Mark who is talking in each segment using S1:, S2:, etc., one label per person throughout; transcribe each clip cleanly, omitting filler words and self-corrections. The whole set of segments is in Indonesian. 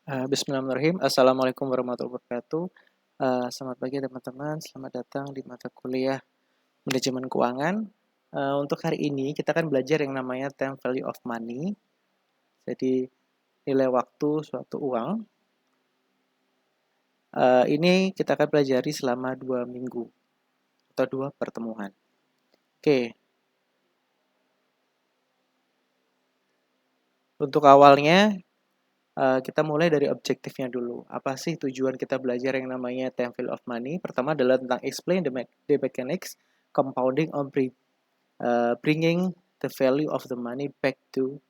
S1: Bismillahirrahmanirrahim. Assalamualaikum warahmatullahi wabarakatuh. Selamat pagi teman-teman. Selamat datang di mata kuliah manajemen keuangan. Untuk hari ini kita akan belajar yang namanya time value of money. Jadi nilai waktu suatu uang. Ini kita akan pelajari selama 2 minggu atau 2 pertemuan. Oke. Untuk awalnya kita mulai dari objektifnya dulu. Apa sih tujuan kita belajar yang namanya time value of money? Pertama adalah tentang explain the mechanics compounding on bringing the value of the money back to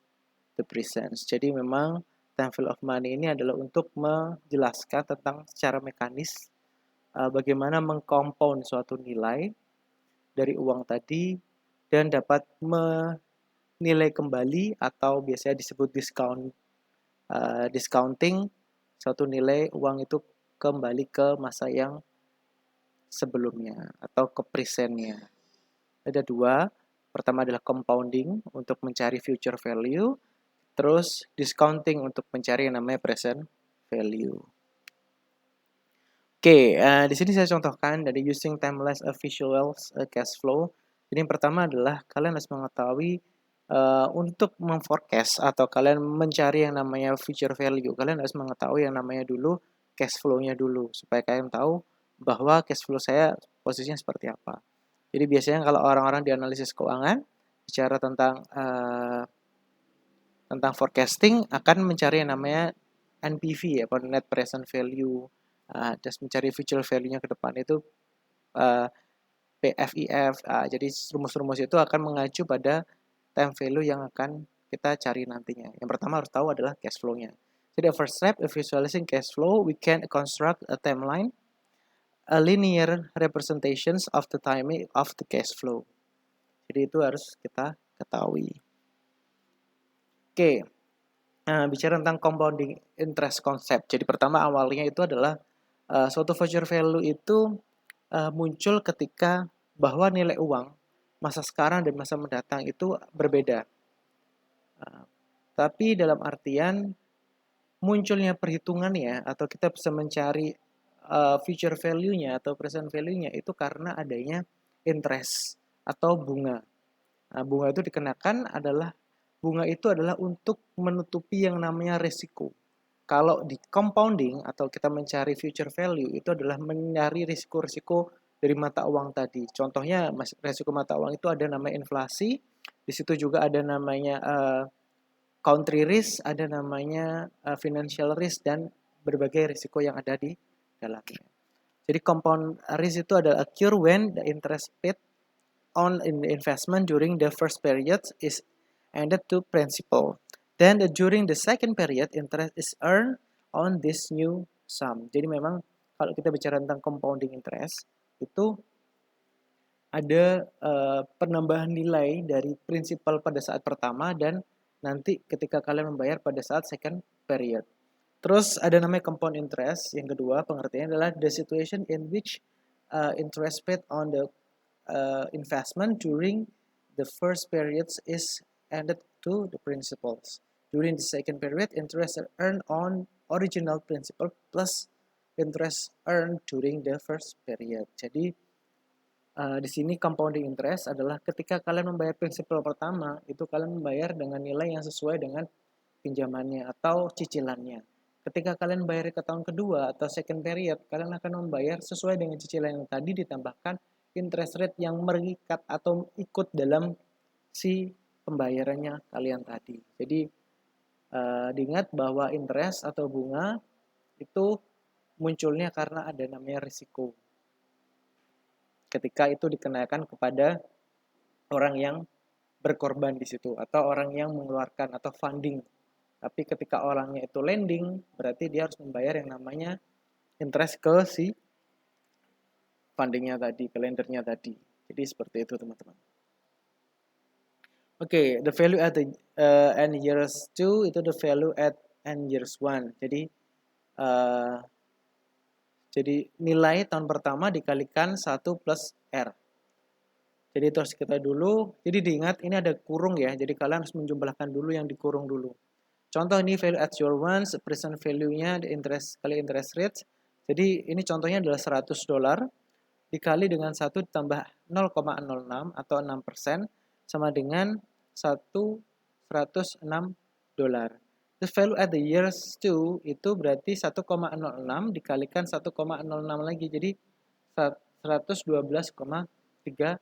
S1: the present. Jadi memang time value of money ini adalah untuk menjelaskan tentang secara mekanis bagaimana mengcompound suatu nilai dari uang tadi dan dapat menilai kembali atau biasanya disebut discounting suatu nilai uang itu kembali ke masa yang sebelumnya atau ke presentnya. Ada 2. Pertama adalah compounding untuk mencari future value, terus discounting untuk mencari yang namanya present value. Oke, di sini saya contohkan dari using timeless visuals cash flow. Jadi yang pertama adalah kalian harus mengetahui untuk memforecast atau kalian mencari yang namanya future value, kalian harus mengetahui yang namanya dulu cash flow-nya dulu supaya kalian tahu bahwa cash flow saya posisinya seperti apa. Jadi biasanya kalau orang-orang di analisis keuangan bicara tentang forecasting akan mencari yang namanya NPV atau net present value, dan mencari future value-nya ke depan itu PFIF. Jadi rumus-rumus itu akan mengacu pada time value yang akan kita cari nantinya. Yang pertama harus tahu adalah cash flow-nya. Jadi the first step, if visualizing cash flow, we can construct a timeline, a linear representations of the timing of the cash flow. Jadi itu harus kita ketahui. Oke, bicara tentang compounding interest concept. Jadi pertama awalnya itu adalah suatu future value itu muncul ketika bahwa nilai uang masa sekarang dan masa mendatang itu berbeda. Tapi dalam artian munculnya perhitungannya atau kita bisa mencari future value-nya atau present value-nya itu karena adanya interest atau bunga. Nah, bunga itu dikenakan bunga itu adalah untuk menutupi yang namanya risiko. Kalau di compounding atau kita mencari future value itu adalah mencari risiko-risiko dari mata uang tadi. Contohnya risiko mata uang itu ada namanya inflasi, di situ juga ada namanya country risk, ada namanya financial risk dan berbagai risiko yang ada di dalamnya. Jadi compound risk itu adalah occur when the interest paid on the investment during the first period is ended to principal. Then during the second period interest is earned on this new sum. Jadi memang kalau kita bicara tentang compounding interest itu ada penambahan nilai dari prinsipal pada saat pertama dan nanti ketika kalian membayar pada saat second period. Terus ada namanya compound interest. Yang kedua pengertiannya adalah the situation in which interest paid on the investment during the first periods is added to the principals. During the second period, interest earned on original principal plus interest earned during the first period. Jadi di sini compounding interest adalah ketika kalian membayar prinsipal pertama, itu kalian membayar dengan nilai yang sesuai dengan pinjamannya atau cicilannya. Ketika kalian bayar ke tahun kedua atau second period, kalian akan membayar sesuai dengan cicilan yang tadi ditambahkan interest rate yang mengikat atau ikut dalam si pembayarannya kalian tadi. Jadi diingat bahwa interest atau bunga itu munculnya karena ada namanya risiko. Ketika itu dikenakan kepada orang yang berkorban di situ atau orang yang mengeluarkan atau funding. Tapi ketika orangnya itu lending, berarti dia harus membayar yang namanya interest ke si fundingnya tadi, ke lendernya tadi. Jadi seperti itu teman-teman. Oke, the value at the end years 2 itu the value at end years 1. Jadi nilai tahun pertama dikalikan 1 plus R. Jadi itu harus kita dulu. Jadi diingat ini ada kurung ya. Jadi kalian harus menjumlahkan dulu yang dikurung dulu. Contoh ini value at your ones, present value-nya the interest kali interest rate. Jadi ini contohnya adalah $100 dikali dengan 1 ditambah 0,06 atau 6% sama dengan 106 dolar. Terus value at the years 2 itu berarti 1,06 dikalikan 1,06 lagi. Jadi 112,36.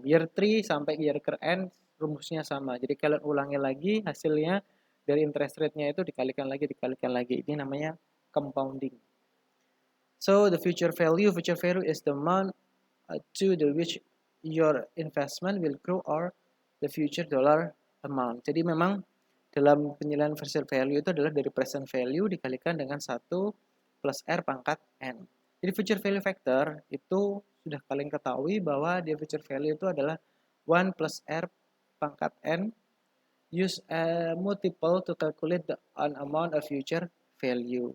S1: Year 3 sampai year ke end rumusnya sama. Jadi kalian ulangi lagi hasilnya dari interest rate-nya itu dikalikan lagi. Ini namanya compounding. So the future value is the amount to the which your investment will grow or the future dollar amount. Jadi memang dalam penilaian future value itu adalah dari present value dikalikan dengan 1 plus R pangkat N. Jadi future value factor itu sudah kalian ketahui bahwa dia future value itu adalah 1 plus R pangkat N. Use a multiple to calculate the amount of future value.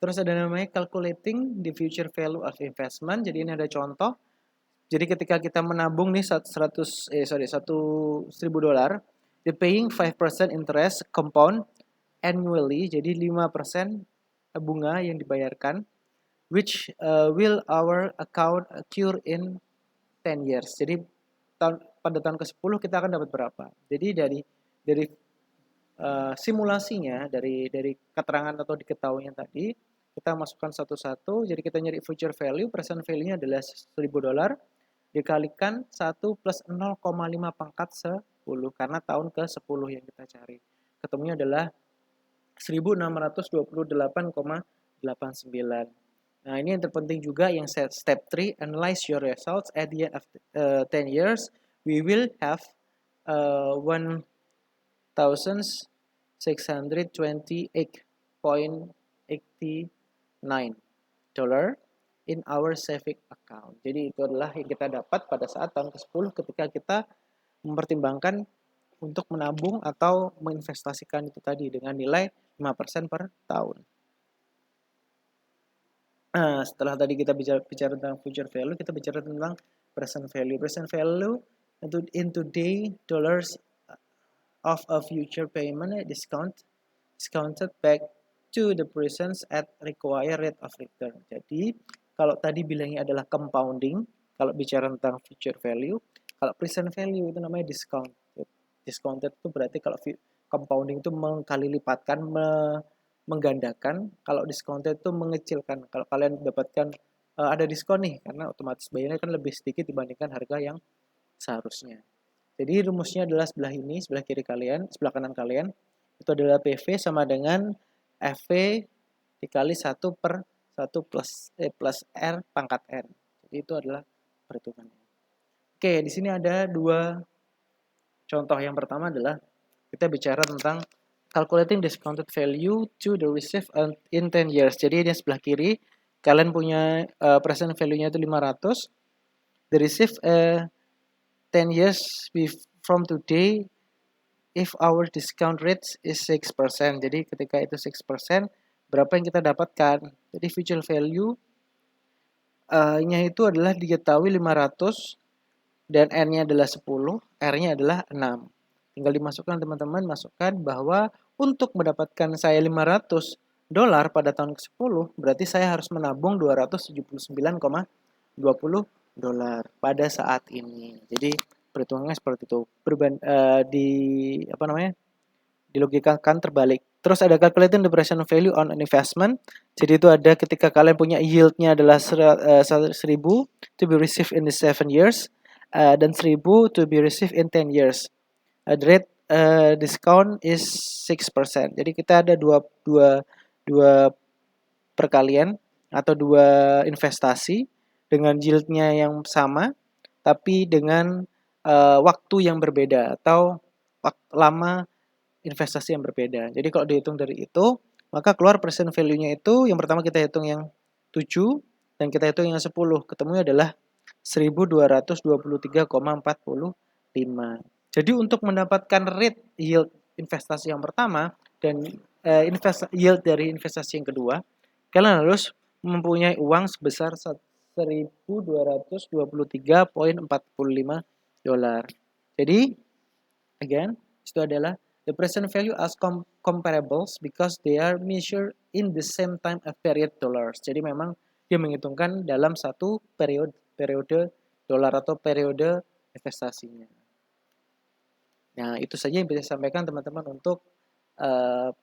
S1: Terus ada namanya calculating the future value of investment. Jadi ini ada contoh. Jadi ketika kita menabung nih $100, the paying 5% interest compound annually. Jadi 5% bunga yang dibayarkan, which will our account accrue in 10 years. Jadi pada tahun ke-10 kita akan dapat berapa? Jadi dari simulasinya, dari keterangan atau diketahuinya tadi, kita masukkan satu-satu. Jadi kita nyari future value, present value-nya adalah $1.000 dikalikan 1 plus 0,5 pangkat 10 karena tahun ke-10 yang kita cari. Ketemunya adalah 1628,89. Nah, ini yang terpenting juga yang step 3, analyze your results at the end of 10 years. We will have $1,628.89 in our saving account. Jadi itu adalah yang kita dapat pada saat tahun ke-10 ketika kita mempertimbangkan untuk menabung atau menginvestasikan itu tadi dengan nilai 5% per tahun. Nah, setelah tadi kita bicara tentang future value, kita bicara tentang present value. Present value in today dollars of a future payment discounted back to the present at required rate of return. Jadi kalau tadi bilangnya adalah compounding, kalau bicara tentang future value, kalau present value itu namanya discounted. Discounted itu berarti kalau compounding itu mengkali lipatkan, menggandakan. Kalau discounted itu mengecilkan. Kalau kalian dapatkan ada diskon nih, karena otomatis bayarnya kan lebih sedikit dibandingkan harga yang seharusnya. Jadi rumusnya adalah sebelah ini, sebelah kiri kalian, sebelah kanan kalian. Itu adalah PV sama dengan FV dikali 1 per 1 plus R pangkat N. Jadi itu adalah perhitungannya. Oke, di sini ada dua contoh. Yang pertama adalah kita bicara tentang calculating discounted value to the received in 10 years. Jadi ini sebelah kiri, kalian punya present value-nya itu 500. The received 10 years from today if our discount rate is 6%. Jadi ketika itu 6%, berapa yang kita dapatkan? Jadi future value nya itu adalah diketahui 500 dan N-nya adalah 10, R-nya adalah 6. Tinggal dimasukkan teman-teman, masukkan bahwa untuk mendapatkan saya $500 pada tahun ke-10, berarti saya harus menabung $279,20 pada saat ini. Jadi perhitungannya seperti itu. Dilogikakan terbalik. Terus ada calculating the present value on an investment. Jadi itu ada ketika kalian punya yield-nya adalah 1.000 to be received in the 7 years dan 1.000 to be received in 10 years. The rate discount is 6%. Jadi kita ada dua perkalian atau dua investasi dengan yield-nya yang sama tapi dengan waktu yang berbeda atau lama investasi yang berbeda. Jadi kalau dihitung dari itu, maka keluar present value-nya itu yang pertama kita hitung yang 7 dan kita hitung yang 10. Ketemunya adalah 1.223,45. Jadi untuk mendapatkan rate yield investasi yang pertama dan yield dari investasi yang kedua, kalian harus mempunyai uang sebesar $1.223,45. Jadi, again, itu adalah the present value as comparables because they are measured in the same time a period dollars. Jadi memang dia menghitungkan dalam satu periode dolar atau periode investasinya. Nah, itu saja yang bisa saya sampaikan teman-teman untuk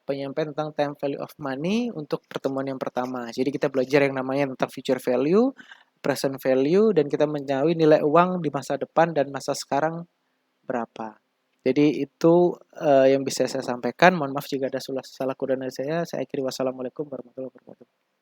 S1: penyampaian tentang time value of money untuk pertemuan yang pertama. Jadi kita belajar yang namanya tentang future value, present value, dan kita mengetahui nilai uang di masa depan dan masa sekarang berapa. Jadi itu yang bisa saya sampaikan. Mohon maaf jika ada salah kurang dari saya. Saya akhiri wassalamualaikum warahmatullahi wabarakatuh.